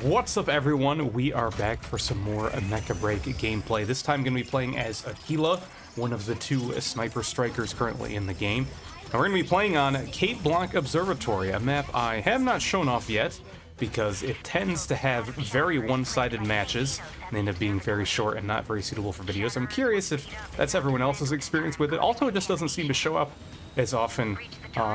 What's up, everyone? We are back for some more Mecha Break gameplay. This time, going to be playing as Aquila, one of the two sniper strikers currently in the game. And we're going to be playing on Cape Blanc Observatory, a map I have not shown off yet because it tends to have very one-sided matches and end up being very short and not very suitable for videos. I'm curious if that's everyone else's experience with it. Also, it just doesn't seem to show up as often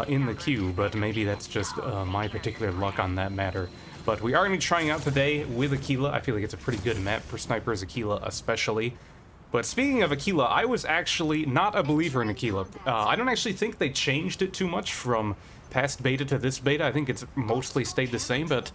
in the queue, but maybe that's just my particular luck on that matter. But we are going to be trying out today with Aquila. I feel like it's a pretty good map for snipers, Aquila especially. But speaking of Aquila, I was actually not a believer in Aquila. I don't actually think they changed it too much from past beta to this beta. I think it's mostly stayed the same, but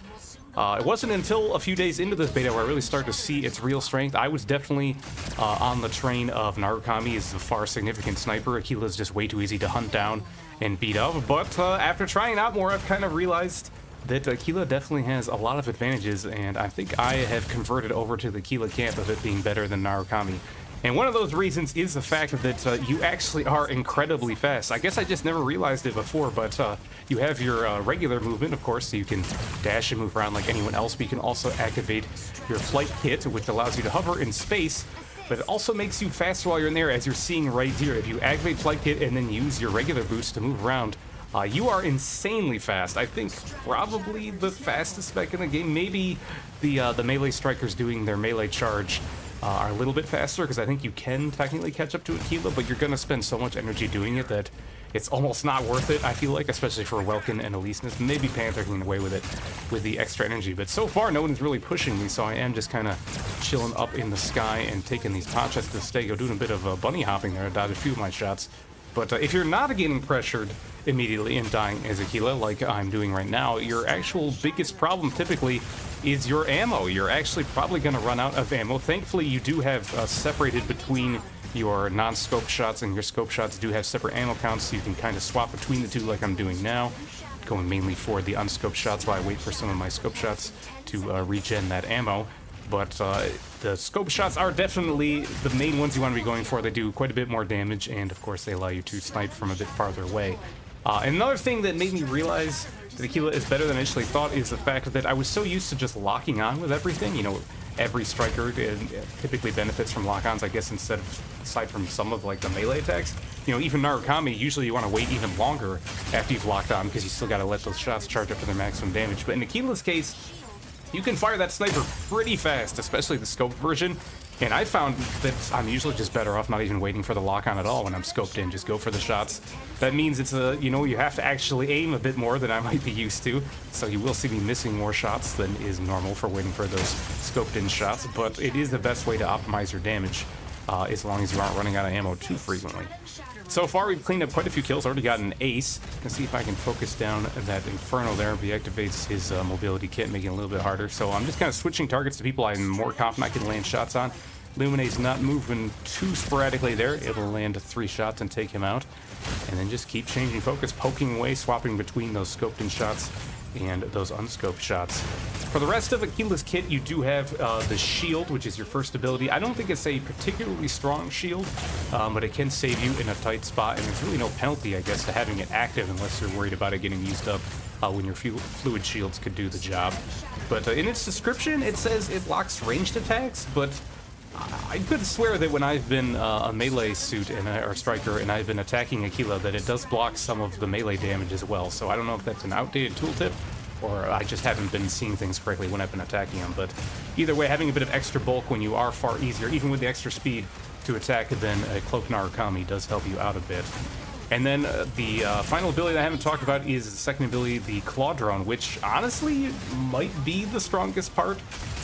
it wasn't until a few days into this beta where I really started to see its real strength. I was definitely on the train of Narukami is a far significant sniper. Aquila is just way too easy to hunt down and beat up. But after trying it out more, I've kind of realized that Aquila definitely has a lot of advantages, and I think I have converted over to the Aquila camp of it being better than Narukami. And one of those reasons is the fact that you actually are incredibly fast. I guess I just never realized it before, but you have your regular movement, of course, so you can dash and move around like anyone else, but you can also activate your flight kit, which allows you to hover in space, but it also makes you faster while you're in there, as you're seeing right here. If you activate flight kit and then use your regular boost to move around, you are insanely fast. I think probably the fastest mech in the game. Maybe the melee strikers doing their melee charge are a little bit faster, because I think you can technically catch up to Aquila, but you're going to spend so much energy doing it that it's almost not worth it, I feel like, especially for Welkin and Eliseness. Maybe Panther can get away with it with the extra energy, but so far no one's really pushing me, so I am just kind of chilling up in the sky and taking these pot shots to the stego, doing a bit of bunny hopping there, dodged a few of my shots. But if you're not getting pressured immediately and dying as Aquila, like I'm doing right now, your actual biggest problem typically is your ammo. You're actually probably going to run out of ammo. Thankfully, you do have separated between your non-scope shots, and your scope shots do have separate ammo counts, so you can kind of swap between the two like I'm doing now, going mainly for the unscoped shots while I wait for some of my scope shots to regen that ammo. But the scope shots are definitely the main ones you want to be going for. They do quite a bit more damage, and of course they allow you to snipe from a bit farther away. And another thing that made me realize that Aquila is better than I initially thought is the fact that I was so used to just locking on with everything. You know, every striker typically benefits from lock-ons, I guess, aside from some of like the melee attacks. You know, even Narukami, usually you want to wait even longer after you've locked on, because you still got to let those shots charge up to their maximum damage. But in Aquila's case, you can fire that sniper pretty fast, especially the scoped version, and I found that I'm usually just better off not even waiting for the lock-on at all when I'm scoped in. Just go for the shots. That means it's you know, you have to actually aim a bit more than I might be used to, so you will see me missing more shots than is normal for waiting for those scoped in shots, but it is the best way to optimize your damage, as long as you aren't running out of ammo too frequently. So far, we've cleaned up quite a few kills. Already got an ace. Let's see if I can focus down that Inferno there. He activates his mobility kit, making it a little bit harder. So I'm just kind of switching targets to people I'm more confident I can land shots on. Luminate's not moving too sporadically there. It'll land 3 shots and take him out. And then just keep changing focus, poking away, swapping between those scoped in shots and those unscoped shots. For the rest of Aquila's kit, you do have the shield, which is your first ability. I don't think it's a particularly strong shield, but it can save you in a tight spot, and there's really no penalty, I guess, to having it active unless you're worried about it getting used up when your fluid shields could do the job. But in its description, it says it blocks ranged attacks, but I could swear that when I've been a melee suit or striker and I've been attacking Aquila, that it does block some of the melee damage as well. So I don't know if that's an outdated tooltip, or I just haven't been seeing things correctly when I've been attacking him. But either way, having a bit of extra bulk when you are far easier, even with the extra speed to attack than a Cloak Narukami, does help you out a bit. And then the final ability that I haven't talked about is the second ability, the Claw Drone, which honestly might be the strongest part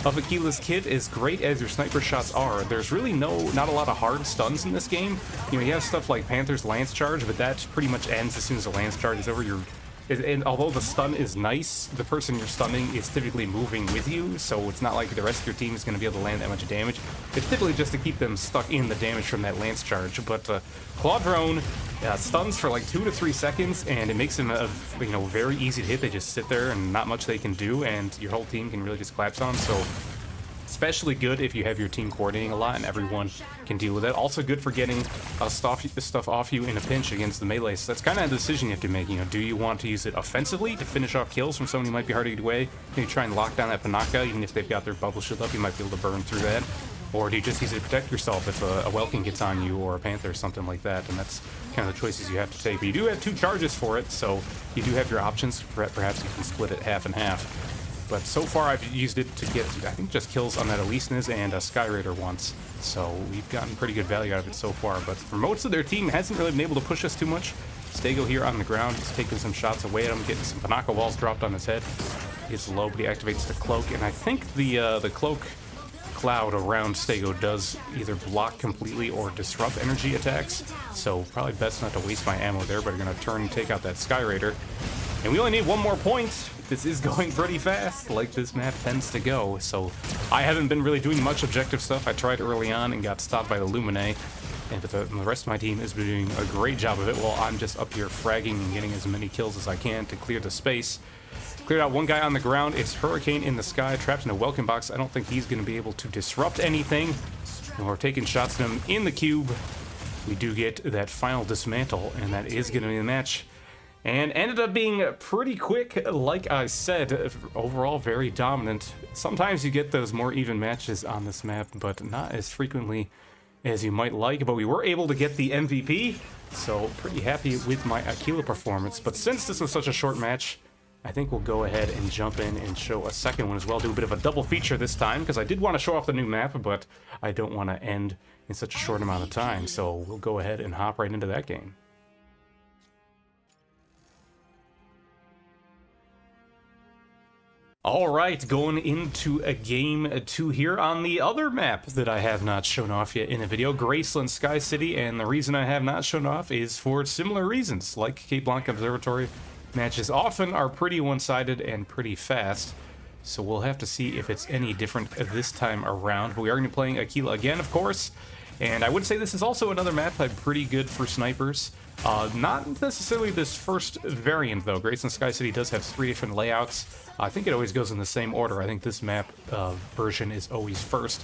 of Aquila's kit. As great as your sniper shots are, there's really not a lot of hard stuns in this game. You know, you have stuff like Panther's Lance Charge, but that pretty much ends as soon as the Lance Charge is over. And although the stun is nice, the person you're stunning is typically moving with you, so it's not like the rest of your team is going to be able to land that much damage. It's typically just to keep them stuck in the damage from that Lance Charge. But Claw Drone stuns for like 2 to 3 seconds, and it makes them very easy to hit. They just sit there and not much they can do, and your whole team can really just collapse on them. So Especially good if you have your team coordinating a lot and everyone can deal with it. Also good for getting stuff off you in a pinch against the melee. So that's kind of a decision you have to make. You know, do you want to use it offensively to finish off kills from someone who might be hard to get away? Can you try and lock down that Panaka? Even if they've got their bubble shield up, you might be able to burn through that. Or do you just use it to protect yourself if a Welkin gets on you or a Panther or something like that? And that's kind of the choices you have to take. But you do have 2 charges for it, so you do have your options. Perhaps you can split it half and half. But so far I've used it to get, I think, just kills on that Aleseness and a Sky Raider once. So we've gotten pretty good value out of it so far. But for most of their team, hasn't really been able to push us too much. Stego here on the ground, he's taking some shots away at him, getting some Panaka walls dropped on his head. He's low, but he activates the cloak. And I think the cloak cloud around Stego does either block completely or disrupt energy attacks. So probably best not to waste my ammo there, but I'm going to turn and take out that Sky Raider. And we only need 1 more point. This is going pretty fast, like this map tends to go. So I haven't been really doing much objective stuff. I tried early on and got stopped by the Lumine. And the rest of my team is doing a great job of it, while I'm just up here fragging and getting as many kills as I can to clear the space. Cleared out 1 guy on the ground. It's Hurricane in the sky, trapped in a Welkin box. I don't think he's going to be able to disrupt anything. And we're taking shots at him in the cube. We do get that final dismantle, and that is going to be the match. And ended up being pretty quick, like I said. Overall, very dominant. Sometimes you get those more even matches on this map, but not as frequently as you might like. But we were able to get the MVP, so pretty happy with my Aquila performance. But since this was such a short match, I think we'll go ahead and jump in and show a second one as well. Do a bit of a double feature this time, because I did want to show off the new map, but I don't want to end in such a short amount of time. So we'll go ahead and hop right into that game. Alright, going into a game 2 here on the other map that I have not shown off yet in a video, Graceland Sky City, and the reason I have not shown off is for similar reasons. Like Cape Blanca Observatory, matches often are pretty one-sided and pretty fast, so we'll have to see if it's any different this time around. But we are going to be playing Aquila again, of course, and I would say this is also another map that's pretty good for snipers. Not necessarily this first variant, though. Graceland Sky City does have 3 different layouts. I think it always goes in the same order. I think this map version is always first.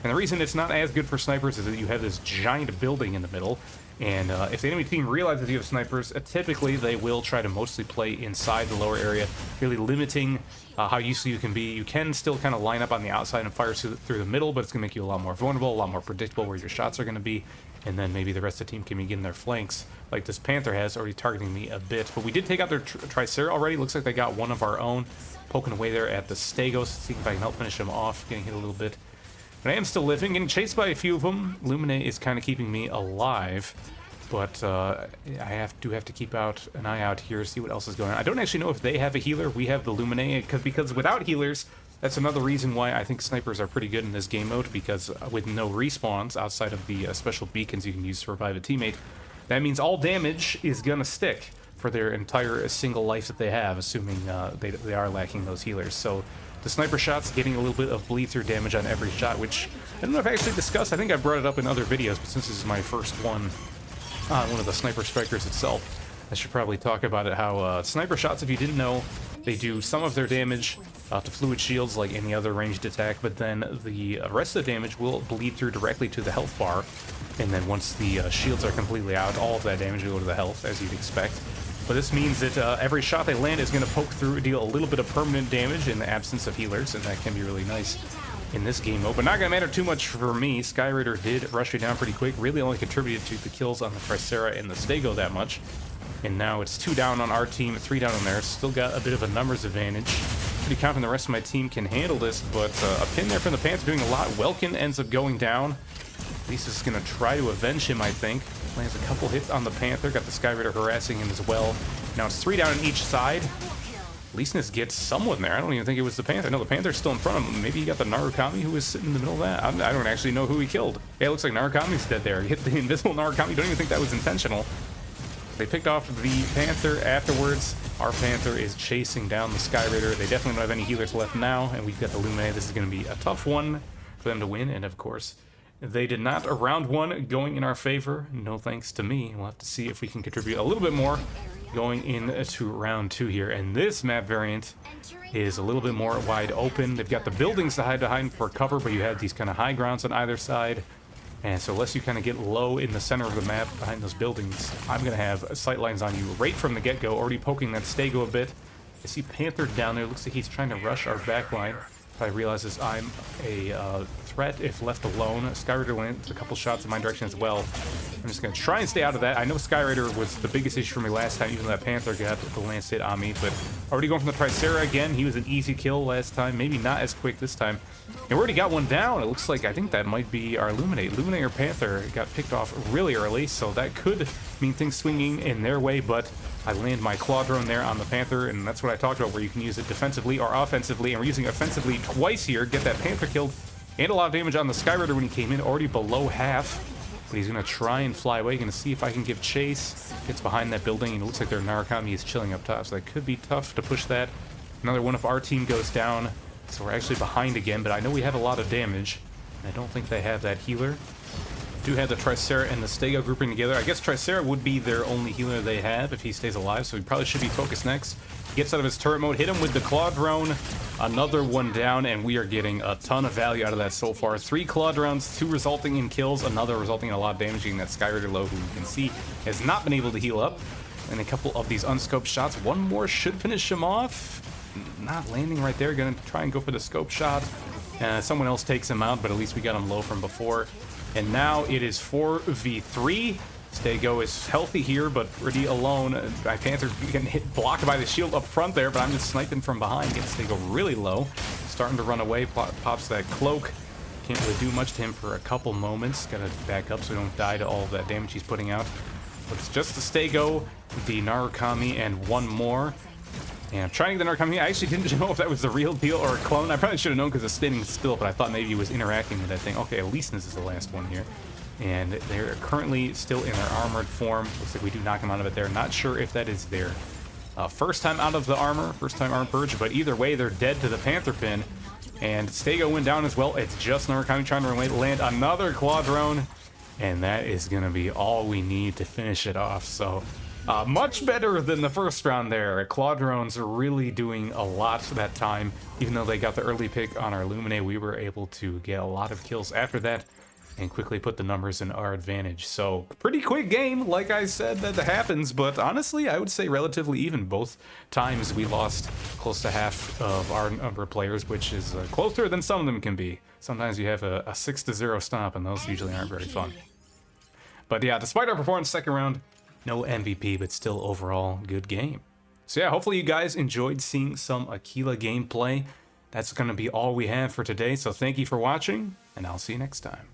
And the reason it's not as good for snipers is that you have this giant building in the middle. And if the enemy team realizes you have snipers, typically they will try to mostly play inside the lower area, really limiting how useful you can be. You can still kind of line up on the outside and fire through the middle, but it's going to make you a lot more vulnerable, a lot more predictable where your shots are going to be. And then maybe the rest of the team can begin their flanks, like this Panther has, already targeting me a bit. But we did take out their Tricera already. Looks like they got one of our own, poking away there at the Stegos, see if I can help finish him off, getting hit a little bit. But I am still living, getting chased by a few of them. Lumine is kind of keeping me alive, but I do have to keep an eye out here, see what else is going on. I don't actually know if they have a healer. We have the Lumine, because without healers, that's another reason why I think snipers are pretty good in this game mode, because with no respawns outside of the special beacons you can use to revive a teammate, that means all damage is gonna stick for their entire single life that they have, assuming they are lacking those healers. So the sniper shots getting a little bit of bleed through damage on every shot, which I don't know if I actually discussed. I think I brought it up in other videos, but since this is my first one on one of the sniper strikers itself, I should probably talk about it. How sniper shots, if you didn't know, they do some of their damage to fluid shields like any other ranged attack, but then the rest of the damage will bleed through directly to the health bar. And then once the shields are completely out, all of that damage will go to the health, as you'd expect. But this means that every shot they land is going to poke through, deal a little bit of permanent damage in the absence of healers, and that can be really nice in this game mode. But not going to matter too much for me. Sky Raider did rush me down pretty quick, really only contributed to the kills on the Tricera and the Stego that much. And now it's 2 down on our team, 3 down on theirs. Still got a bit of a numbers advantage. Pretty confident the rest of my team can handle this, but a pin there from the Panther doing a lot. Welkin ends up going down. Lisa's going to try to avenge him, I think. Lands a couple hits on the Panther. Got the Sky Raider harassing him as well. Now it's 3 down on each side. Leasness gets someone there. I don't even think it was the Panther. No, the Panther's still in front of him. Maybe he got the Narukami who was sitting in the middle of that. I don't actually know who he killed. Yeah, it looks like Narukami's dead there. He hit the invisible Narukami. Don't even think that was intentional. They picked off the Panther afterwards. Our Panther is chasing down the Sky Raider. They definitely don't have any healers left now, and we've got the Lumine. This is going to be a tough one for them to win, and of course, they did not. A round 1 going in our favor. No thanks to me. We'll have to see if we can contribute a little bit more going into round 2 here, and this map variant is a little bit more wide open. They've got the buildings to hide behind for cover, but you have these kind of high grounds on either side. And so unless you kind of get low in the center of the map behind those buildings, I'm going to have sight lines on you right from the get-go, already poking that Stego a bit. I see Panther down there. Looks like he's trying to rush our backline. Probably realizes I'm a threat if left alone. Skyrider went a couple shots in my direction as well. I'm just going to try and stay out of that. I know Skyrider was the biggest issue for me last time, even though that Panther got the lance hit on me. But already going from the Tricera again. He was an easy kill last time. Maybe not as quick this time. And we already got one down. It looks like, I think that might be our Illuminate. Illuminate or Panther got picked off really early, so that could mean things swinging in their way, but I land my claw drone there on the Panther, and that's what I talked about, where you can use it defensively or offensively, and we're using offensively twice here. Get that Panther killed, and a lot of damage on the Skyrider when he came in, already below half. But he's going to try and fly away. Going to see if I can give chase. Gets behind that building, and it looks like their Narukami is chilling up top, so that could be tough to push that. Another one of our team goes down, so we're actually behind again, but I know we have a lot of damage. I don't think they have that healer. Do have the Tricera and the Stego grouping together. I guess Tricera would be their only healer they have if he stays alive, so he probably should be focused next. Gets out of his turret mode, hit him with the Claw Drone. Another one down, and we are getting a ton of value out of that so far. 3 Claw Drones, 2 resulting in kills, another resulting in a lot of damage, getting that Skyrider low, who you can see has not been able to heal up. And a couple of these unscoped shots. One more should finish him off. Not landing right there. Gonna try and go for the scope shot. Someone else takes him out, but at least we got him low from before. And now it is 4v3. Stego is healthy here, but pretty alone. Panther getting hit, blocked by the shield up front there, but I'm just sniping from behind. Gets Stego really low. Starting to run away. Pops that cloak. Can't really do much to him for a couple moments. Gotta back up so we don't die to all of that damage he's putting out. But it's just the Stego, the Narukami, and one more. And I'm trying to get the Narukami. I actually didn't know if that was the real deal or a clone. I probably should have known because it's standing still, but I thought maybe he was interacting with that thing. Okay, at least this is the last one here. And they're currently still in their armored form. Looks like we do knock him out of it there. Not sure if that is their first time out of the armor, first time armor purge, but either way, they're dead to the Panther pin. And Stego went down as well. It's just Narukami trying to land another Claw Drone. And that is going to be all we need to finish it off. So much better than the first round there. Claw Drones are really doing a lot that time. Even though they got the early pick on our Illuminate, we were able to get a lot of kills after that and quickly put the numbers in our advantage. So pretty quick game, like I said, that happens, but honestly I would say relatively even. Both times we lost close to half of our number of players, which is closer than some of them can be. Sometimes you have a 6-0 stomp, and those usually aren't very fun. But yeah, despite our performance second round, no MVP, but still overall good game. So yeah, hopefully you guys enjoyed seeing some Aquila gameplay. That's going to be all we have for today, so thank you for watching, and I'll see you next time.